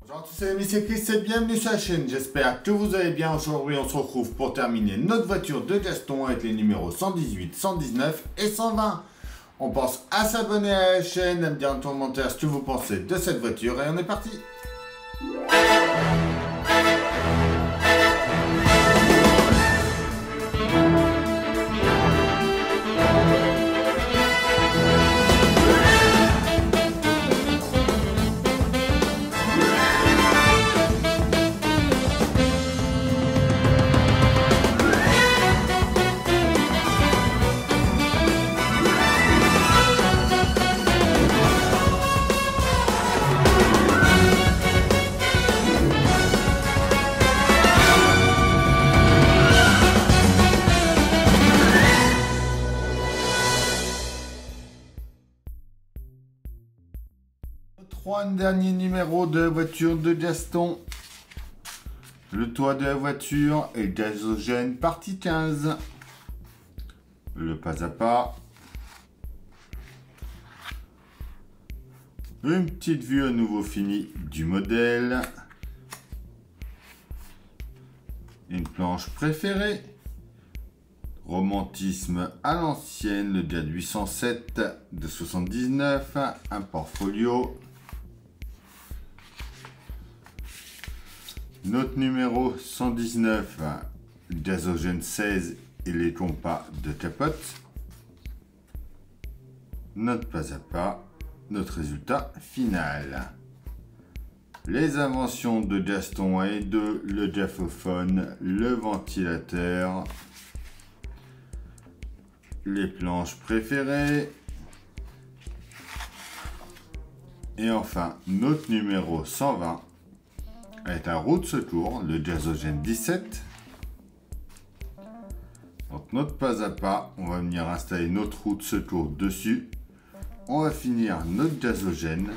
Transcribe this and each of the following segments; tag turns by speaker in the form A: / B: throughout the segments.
A: Bonjour à tous, c'est Miss Chris et bienvenue sur la chaîne. J'espère que vous allez bien. Aujourd'hui, on se retrouve pour terminer notre voiture de Gaston avec les numéros 118, 119 et 120. On pense à s'abonner à la chaîne, à me dire en commentaire ce que vous pensez de cette voiture et on est parti. Trois derniers numéros de voiture de Gaston. Le toit de la voiture et gazogène partie 15. Le pas à pas. Une petite vue à nouveau finie du modèle. Une planche préférée. Romantisme à l'ancienne, le Dial 807 de 79. Un portfolio. Notre numéro 119, gazogène 16 et les compas de capote. Notre pas à pas, notre résultat final. Les inventions de Gaston A2, le diaphophone, le ventilateur, les planches préférées. Et enfin, notre numéro 120. Avec un roue de secours, le gazogène 17. Donc notre pas à pas, on va venir installer notre roue de secours dessus. On va finir notre gazogène.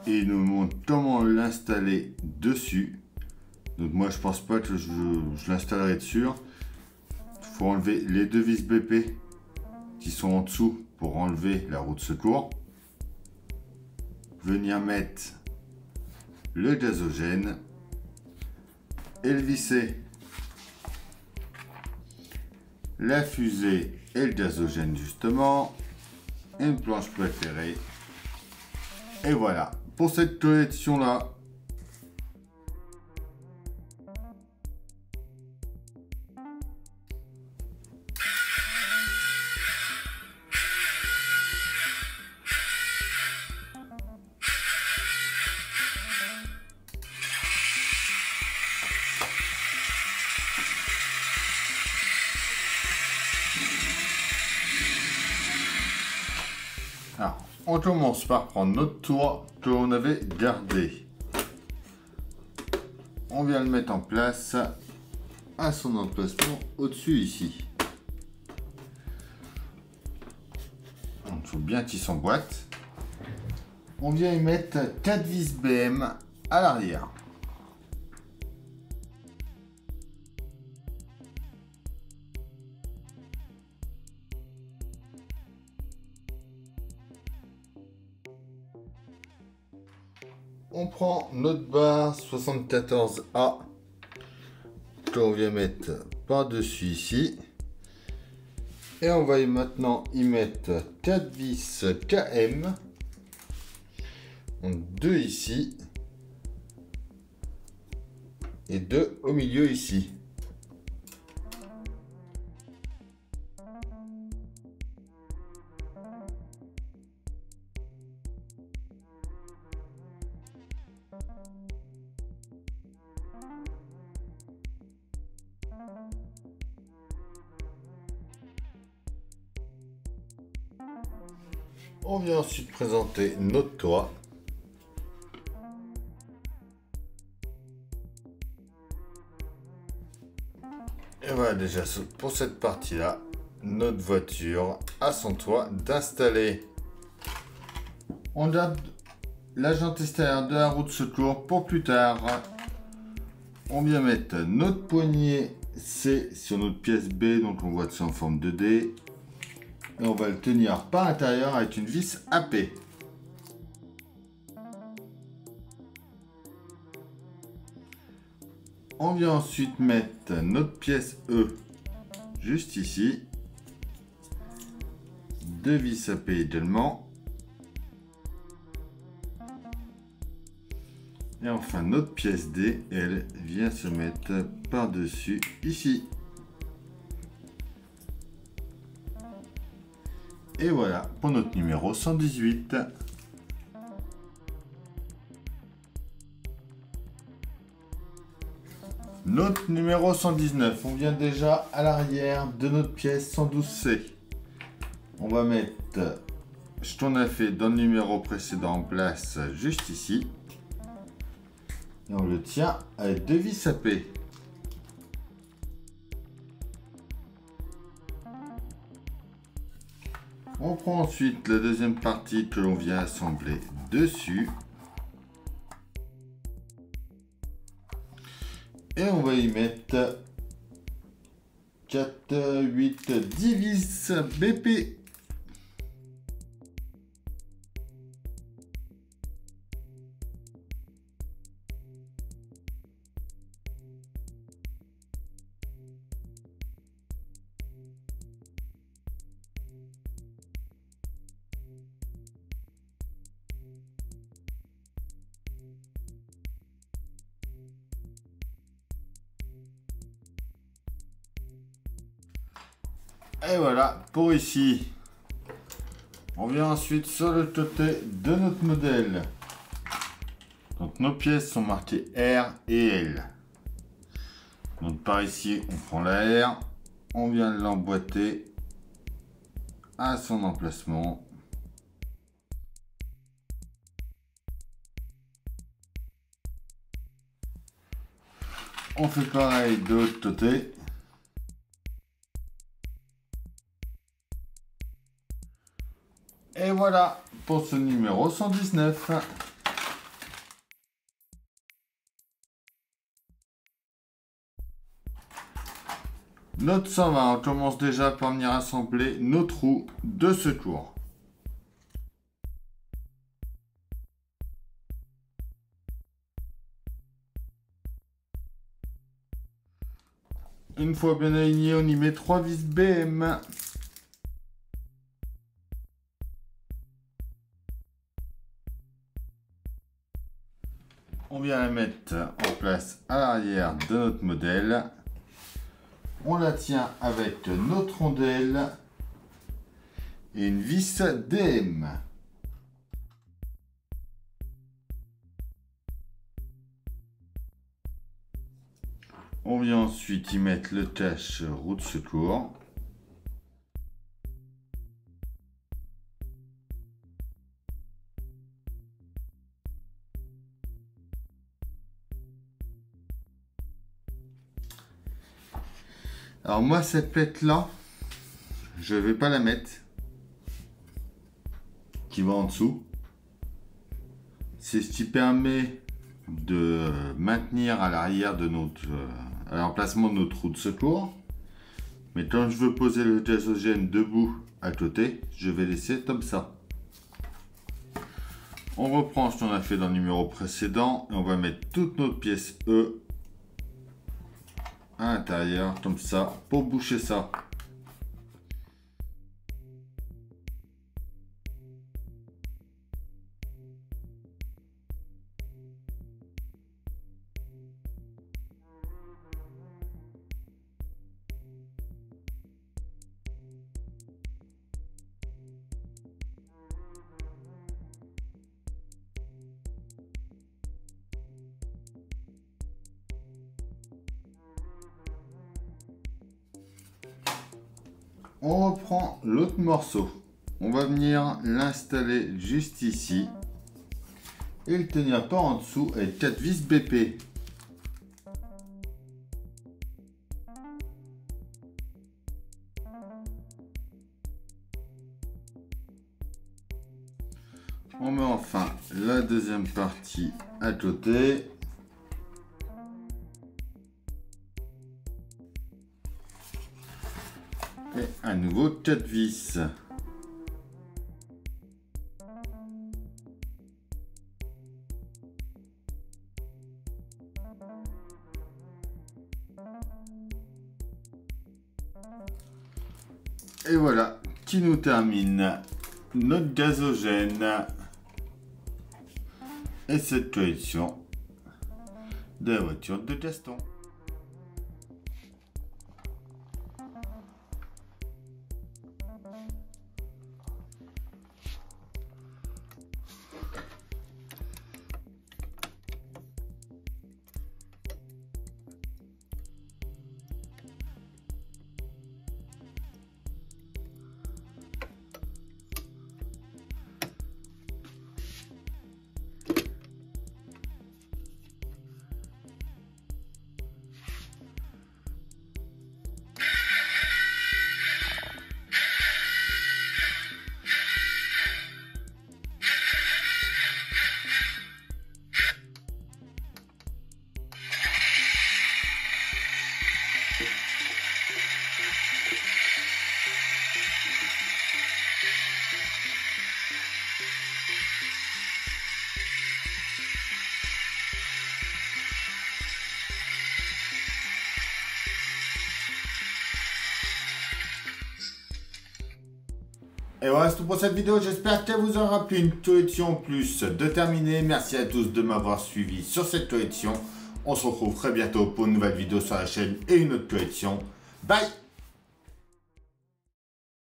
A: Et il nous montre comment l'installer dessus. Donc moi je pense pas que je l'installerai dessus. Il faut enlever les deux vis BP qui sont en dessous pour enlever la roue de secours. Venir mettre le gazogène et le visser. La fusée et le gazogène justement. Et une planche préférée. Et voilà pour cette collection là. Alors, on commence par prendre notre toit que l'on avait gardé. On vient le mettre en place à son emplacement au-dessus ici. Il faut bien qu'il s'emboîte. On vient y mettre 4 vis BM à l'arrière. On prend notre barre 74A que l'on vient mettre par-dessus ici. Et on va maintenant y mettre 4 vis KM. Donc 2 ici. Et 2 au milieu ici. On vient ensuite présenter notre toit. Et voilà déjà pour cette partie-là, notre voiture a son toit d'installer. On garde la jante extérieure de la roue de secours pour plus tard. On vient mettre notre poignet C sur notre pièce B, donc on voit que c'est en forme de D. Et on va le tenir par l'intérieur avec une vis AP. On vient ensuite mettre notre pièce E juste ici. 2 vis à P également. Et enfin notre pièce D, elle vient se mettre par-dessus ici. Et voilà pour notre numéro 118. Notre numéro 119, on vient déjà à l'arrière de notre pièce 112C. On va mettre ce qu'on a fait dans le numéro précédent en place juste ici. Et on le tient avec 2 vis à P. On prend ensuite la deuxième partie que l'on vient assembler dessus. Et on va y mettre 4, 8, 10 vis BP. Et voilà pour ici. On vient ensuite sur le côté de notre modèle. Donc nos pièces sont marquées R et L. Donc par ici on prend la R, on vient l'emboîter à son emplacement. On fait pareil de l'autre côté. Et voilà pour ce numéro 119. Notre 120, on commence déjà par venir assembler nos trous de secours. Une fois bien aligné, on y met 3 vis BM. On vient la mettre en place à l'arrière de notre modèle. On la tient avec notre rondelle et une vis DM. On vient ensuite y mettre le cache roue de secours. Alors moi cette pète là, je vais pas la mettre, qui va en dessous. C'est ce qui permet de maintenir à l'arrière de notre, à l'emplacement de notre roue de secours. Mais quand je veux poser le gazogène debout à côté, je vais laisser comme ça. On reprend ce qu'on a fait dans le numéro précédent et on va mettre toute notre pièce E à l'intérieur comme ça pour boucher ça. On reprend l'autre morceau. On va venir l'installer juste ici et le tenir par en dessous avec 4 vis BP. On met enfin la deuxième partie à côté. Et à nouveau 4 vis. Et voilà, qui nous termine notre gazogène et cette collection de la voiture de Gaston. Et voilà, c'est tout pour cette vidéo. J'espère qu'elle vous aura plu. Une collection plus de terminée. Merci à tous de m'avoir suivi sur cette collection. On se retrouve très bientôt pour une nouvelle vidéo sur la chaîne et une autre collection. Bye!